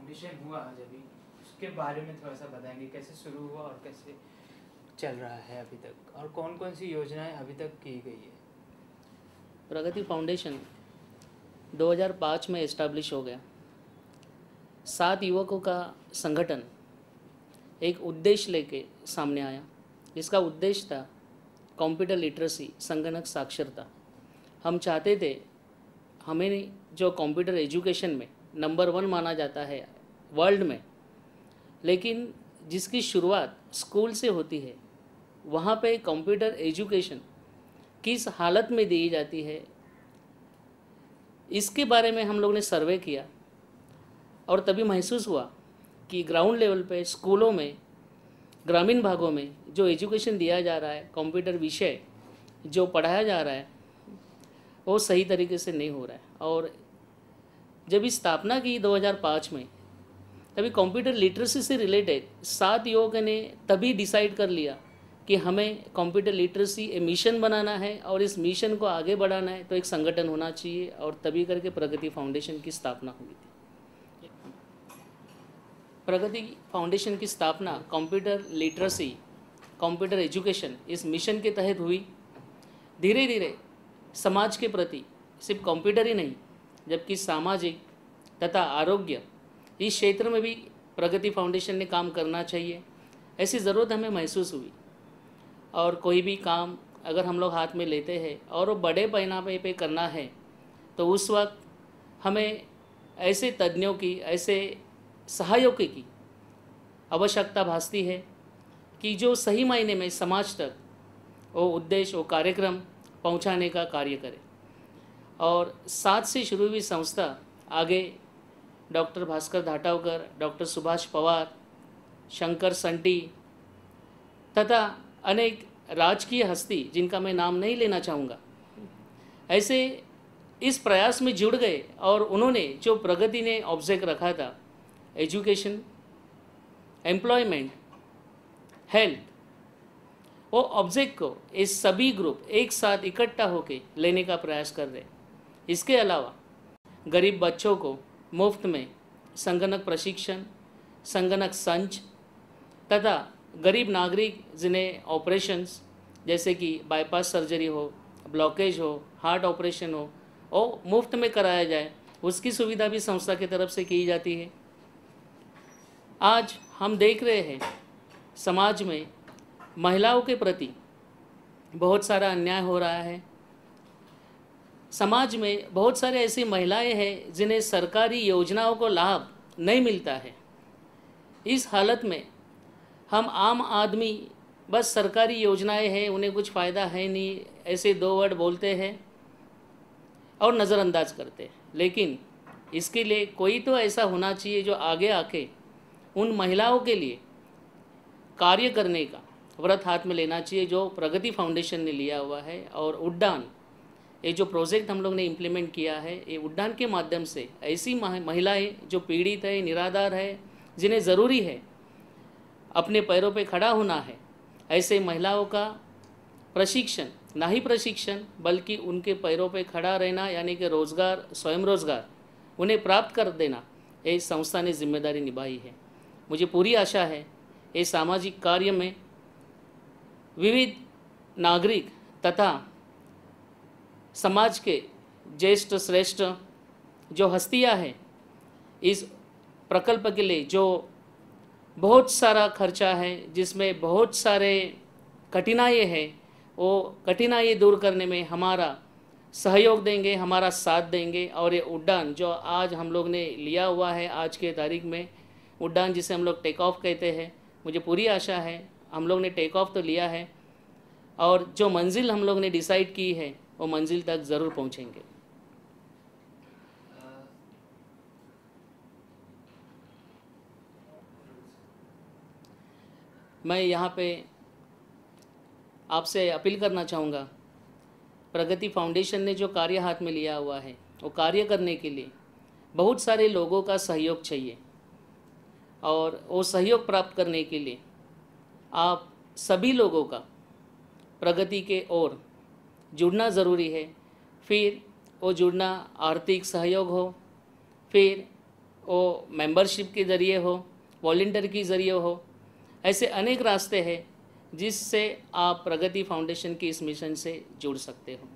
Foundation हुआ जब उसके बारे में थोड़ा सा बताएंगे, कैसे शुरू हुआ और कैसे चल रहा है अभी तक, और कौन कौन सी योजनाएं अभी तक की गई है। प्रगति फाउंडेशन 2005 में इस्टेब्लिश हो गया। 7 युवकों का संगठन एक उद्देश्य लेके सामने आया, जिसका उद्देश्य था कंप्यूटर लिटरेसी, संगणक साक्षरता। हम चाहते थे, हमें जो कंप्यूटर एजुकेशन में नंबर 1 माना जाता है वर्ल्ड में, लेकिन जिसकी शुरुआत स्कूल से होती है, वहाँ पे कंप्यूटर एजुकेशन किस हालत में दी जाती है, इसके बारे में हम लोग ने सर्वे किया और तभी महसूस हुआ कि ग्राउंड लेवल पे स्कूलों में, ग्रामीण भागों में जो एजुकेशन दिया जा रहा है, कंप्यूटर विषय जो पढ़ाया जा रहा है, वो सही तरीके से नहीं हो रहा है। और जब इस स्थापना की 2005 में, तभी कंप्यूटर लिटरेसी से रिलेटेड 7 युवकों ने तभी डिसाइड कर लिया कि हमें कंप्यूटर लिटरेसी ए मिशन बनाना है और इस मिशन को आगे बढ़ाना है, तो एक संगठन होना चाहिए, और तभी करके प्रगति फाउंडेशन की स्थापना हुई थी। प्रगति फाउंडेशन की स्थापना कंप्यूटर लिटरेसी, कंप्यूटर एजुकेशन इस मिशन के तहत हुई। धीरे धीरे समाज के प्रति सिर्फ कंप्यूटर ही नहीं, जबकि सामाजिक तथा आरोग्य इस क्षेत्र में भी प्रगति फाउंडेशन ने काम करना चाहिए, ऐसी ज़रूरत हमें महसूस हुई। और कोई भी काम अगर हम लोग हाथ में लेते हैं और वो बड़े पैमाने पे करना है, तो उस वक्त हमें ऐसे तज्ञों की, ऐसे सहायकों की आवश्यकता भासती है कि जो सही मायने में समाज तक वो उद्देश्य, वो कार्यक्रम पहुंचाने का कार्य करे। और 7 से शुरू हुई संस्था आगे डॉक्टर भास्कर धाटावकर, डॉक्टर सुभाष पवार, शंकर संटी तथा अनेक राजकीय हस्ती जिनका मैं नाम नहीं लेना चाहूँगा, ऐसे इस प्रयास में जुड़ गए। और उन्होंने जो प्रगति ने ऑब्जेक्ट रखा था, एजुकेशन, एम्प्लॉयमेंट, हेल्थ, वो ऑब्जेक्ट को ये सभी ग्रुप एक साथ इकट्ठा होकर लेने का प्रयास कर रहे। इसके अलावा गरीब बच्चों को मुफ्त में संगणक प्रशिक्षण, संगणक संच तथा गरीब नागरिक जिन्हें ऑपरेशंस जैसे कि बाईपास सर्जरी हो, ब्लॉकेज हो, हार्ट ऑपरेशन हो, वो मुफ्त में कराया जाए, उसकी सुविधा भी संस्था की तरफ से की जाती है। आज हम देख रहे हैं समाज में महिलाओं के प्रति बहुत सारा अन्याय हो रहा है। समाज में बहुत सारे ऐसी महिलाएं हैं जिन्हें सरकारी योजनाओं को लाभ नहीं मिलता है। इस हालत में हम आम आदमी बस सरकारी योजनाएं हैं, उन्हें कुछ फ़ायदा है नहीं, ऐसे 2 वर्ड बोलते हैं और नज़रअंदाज करते हैं। लेकिन इसके लिए कोई तो ऐसा होना चाहिए जो आगे आके उन महिलाओं के लिए कार्य करने का व्रत हाथ में लेना चाहिए, जो प्रगति फाउंडेशन ने लिया हुआ है। और उड़ान, ये जो प्रोजेक्ट हम लोग ने इम्प्लीमेंट किया है, ये उड़ान के माध्यम से ऐसी महिलाएं जो पीड़ित है, निराधार है, जिन्हें ज़रूरी है अपने पैरों पे खड़ा होना है, ऐसे महिलाओं का प्रशिक्षण, ना ही प्रशिक्षण बल्कि उनके पैरों पे खड़ा रहना, यानी कि रोज़गार, स्वयं रोज़गार उन्हें प्राप्त कर देना, ये संस्था ने जिम्मेदारी निभाई है। मुझे पूरी आशा है ये सामाजिक कार्य में विविध नागरिक तथा समाज के ज्येष्ठ श्रेष्ठ जो हस्तियां हैं, इस प्रकल्प के लिए जो बहुत सारा खर्चा है, जिसमें बहुत सारे कठिनाइयाँ हैं, वो कठिनाइयाँ दूर करने में हमारा सहयोग देंगे, हमारा साथ देंगे। और ये उड़ान जो आज हम लोग ने लिया हुआ है, आज के तारीख में उड़ान जिसे हम लोग टेक ऑफ कहते हैं, मुझे पूरी आशा है हम लोग ने टेक ऑफ तो लिया है और जो मंजिल हम लोग ने डिसाइड की है वो मंजिल तक ज़रूर पहुंचेंगे। मैं यहाँ पे आपसे अपील करना चाहूँगा, प्रगति फाउंडेशन ने जो कार्य हाथ में लिया हुआ है, वो कार्य करने के लिए बहुत सारे लोगों का सहयोग चाहिए। और वो सहयोग प्राप्त करने के लिए आप सभी लोगों का प्रगति के ओर जुड़ना ज़रूरी है। फिर वो जुड़ना आर्थिक सहयोग हो, फिर वो मेंबरशिप के ज़रिए हो, वॉलंटियर के ज़रिए हो, ऐसे अनेक रास्ते हैं जिससे आप प्रगति फाउंडेशन के इस मिशन से जुड़ सकते हो।